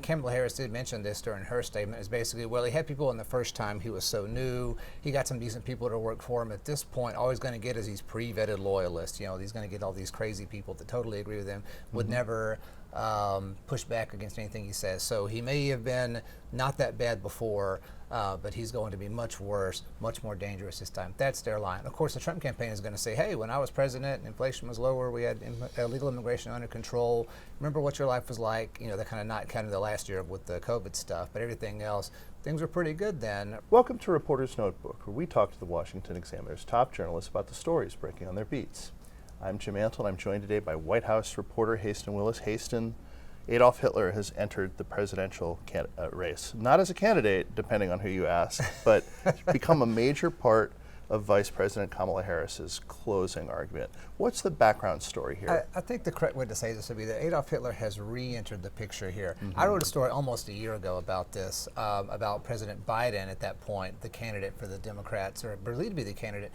Kamala Harris did mention this during her statement, is basically, well, he had people in the first time, he was so new, he got some decent people to work for him. At this point, all he's going to get is these pre-vetted loyalists. He's going to get all these crazy people that totally agree with him, would never push back against anything he says. So he may have been not that bad before, but he's going to be much worse, much more dangerous this time. That's their line. Of course, the Trump campaign is going to say, hey, when I was president, inflation was lower, we had illegal immigration under control. Remember what your life was like? That kind of not counting the last year with the COVID stuff, but everything else, things were pretty good then. Welcome to Reporter's Notebook, where we talk to the Washington Examiner's top journalists about the stories breaking on their beats. I'm Jim Antle, and I'm joined today by White House reporter Haisten Willis. Haisten, Adolf Hitler has entered the presidential race, not as a candidate, depending on who you ask, but become a major part of Vice President Kamala Harris's closing argument. What's the background story here? I think the correct way to say this would be that Adolf Hitler has re-entered the picture here. I wrote a story almost a year ago about this, about President Biden at that point, the candidate for the Democrats, or believed to be the candidate,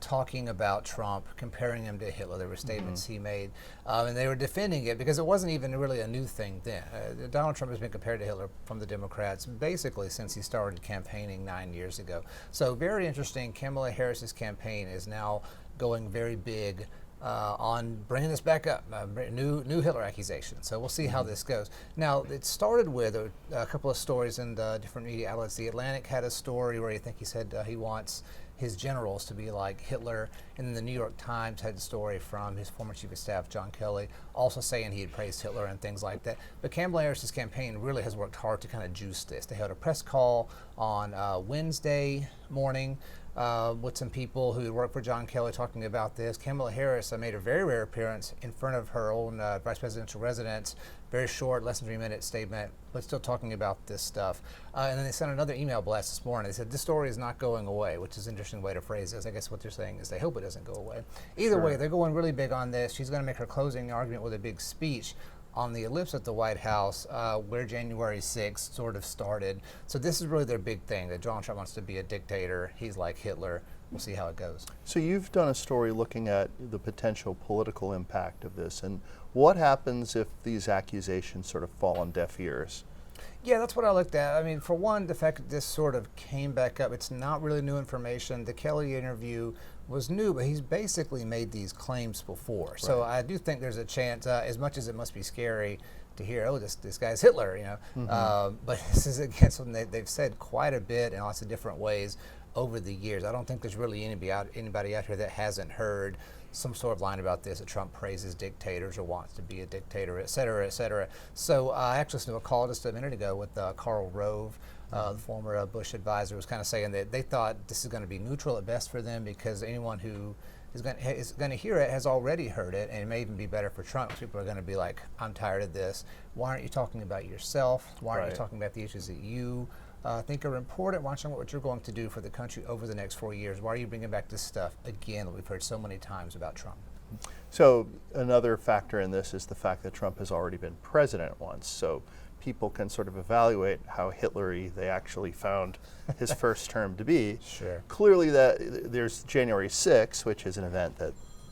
talking about Trump, comparing him to Hitler. There were statements he made, and they were defending it because it wasn't even really a new thing then. Donald Trump has been compared to Hitler from the Democrats basically since he started campaigning 9 years ago. So very interesting. Kamala Harris's campaign is now going very big on bringing this back up, new Hitler accusation. So we'll see how this goes. Now, it started with a couple of stories in the different media outlets. The Atlantic had a story where he said he wants his generals to be like Hitler, and then the New York Times had a story from his former chief of staff, John Kelly, also saying he had praised Hitler and things like that. But Kamala Harris's campaign really has worked hard to kind of juice this. They held a press call on Wednesday morning with some people who work for John Kelly talking about this. Kamala Harris made a very rare appearance in front of her own vice presidential residence. Very short, less than 3-minute statement, but still talking about this stuff. And then they sent another email blast this morning. They said, this story is not going away, which is an interesting way to phrase this. I guess what they're saying is they hope it doesn't go away. Either way, they're going really big on this. She's going to make her closing argument with a big speech on the ellipse at the White House, where January 6th sort of started. So this is really their big thing, that Donald Trump wants to be a dictator. He's like Hitler. We'll see how it goes. So you've done a story looking at the potential political impact of this, and what happens if these accusations sort of fall on deaf ears? Yeah, that's what I looked at. I mean, for one, the fact that this sort of came back up, it's not really new information. The Kelly interview was new, but he's basically made these claims before. Right. So I do think there's a chance, as much as it must be scary to hear, oh, this guy's Hitler, but this is again something they've said quite a bit in lots of different ways over the years. I don't think there's really anybody out here that hasn't heard some sort of line about this, that Trump praises dictators or wants to be a dictator, et cetera, et cetera. So I actually listened to a call just a minute ago with Karl Rove, the former Bush advisor, was kind of saying that they thought this is going to be neutral at best for them because anyone who is going to hear it has already heard it, and it may even be better for Trump. People are going to be like, I'm tired of this. Why aren't you talking about yourself? Why aren't you talking about the issues that you think are important? Watching what you're going to do for the country over the next 4 years. Why are you bringing back this stuff again that we've heard so many times about Trump? So another factor in this is the fact that Trump has already been president once. So people can sort of evaluate how Hitler-y they actually found his first term to be. Sure. Clearly that there's January 6th, which is an event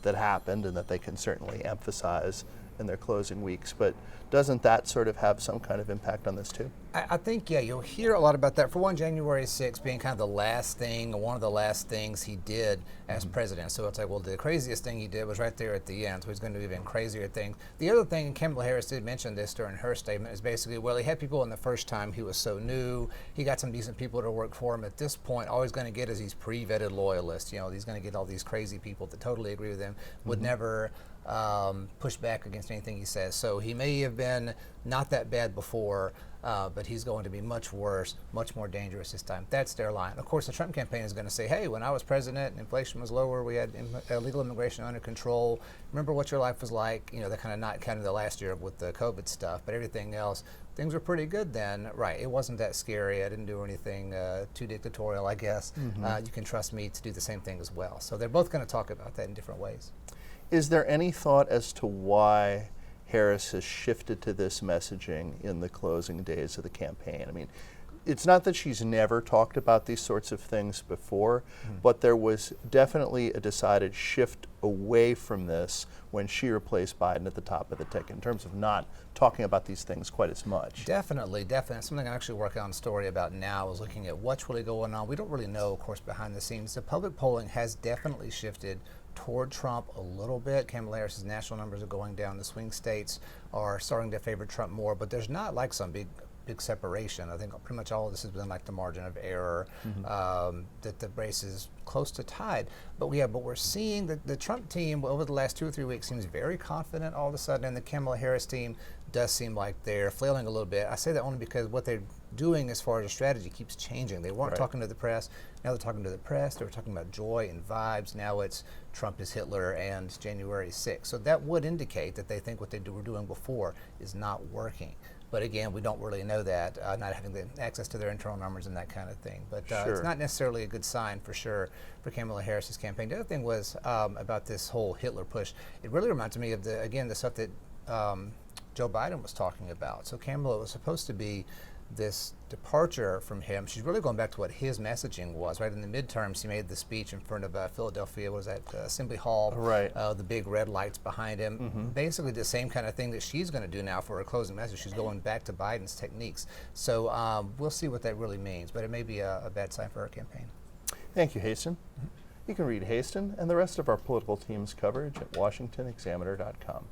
that happened and that they can certainly emphasize in their closing weeks, but doesn't that sort of have some kind of impact on this too? I think, yeah, you'll hear a lot about that. For one, January 6th being kind of the last thing, or one of the last things he did as president. So it's like, well, the craziest thing he did was right there at the end, so he's going to do even crazier things. The other thing, and Kamala Harris did mention this during her statement, is basically, well, he had people in the first time, he was so new, he got some decent people to work for him. At this point, all he's going to get is these pre-vetted loyalists. He's going to get all these crazy people that totally agree with him, would never push back against anything he says. So he may have been not that bad before, but he's going to be much worse, much more dangerous this time. That's their line. Of course, the Trump campaign is going to say, hey, when I was president, inflation was lower, we had illegal immigration under control. Remember what your life was like? That kind of not counting the last year with the COVID stuff, but everything else, things were pretty good then. Right, it wasn't that scary. I didn't do anything too dictatorial, I guess. You can trust me to do the same thing as well. So they're both going to talk about that in different ways. Is there any thought as to why Harris has shifted to this messaging in the closing days of the campaign? I mean, it's not that she's never talked about these sorts of things before, but there was definitely a decided shift away from this when she replaced Biden at the top of the ticket in terms of not talking about these things quite as much. Definitely. Something I'm actually working on a story about now is looking at what's really going on. We don't really know, of course, behind the scenes. The public polling has definitely shifted toward Trump a little bit. Kamala Harris's national numbers are going down. The swing states are starting to favor Trump more, but there's not like some big separation. I think pretty much all of this has been like the margin of error, that the race is close to tied. But we're seeing that the Trump team over the last 2 or 3 weeks seems very confident all of a sudden, and the Kamala Harris team does seem like they're flailing a little bit. I say that only because what they're doing as far as a strategy keeps changing. They weren't talking to the press. Now they're talking to the press. They were talking about joy and vibes. Now it's Trump is Hitler and January 6th. So that would indicate that they think what they were doing before is not working. But again, we don't really know that, not having the access to their internal numbers and that kind of thing. But it's not necessarily a good sign for sure for Kamala Harris's campaign. The other thing was about this whole Hitler push. It really reminds me of the stuff that Joe Biden was talking about. So Kamala was supposed to be this departure from him. She's really going back to what his messaging was. Right in the midterms, he made the speech in front of Philadelphia. What was that, Assembly Hall? Right. The big red lights behind him. Basically, the same kind of thing that she's going to do now for her closing message. She's going back to Biden's techniques. So we'll see what that really means. But it may be a bad sign for her campaign. Thank you, Haisten. You can read Haisten and the rest of our political team's coverage at washingtonexaminer.com.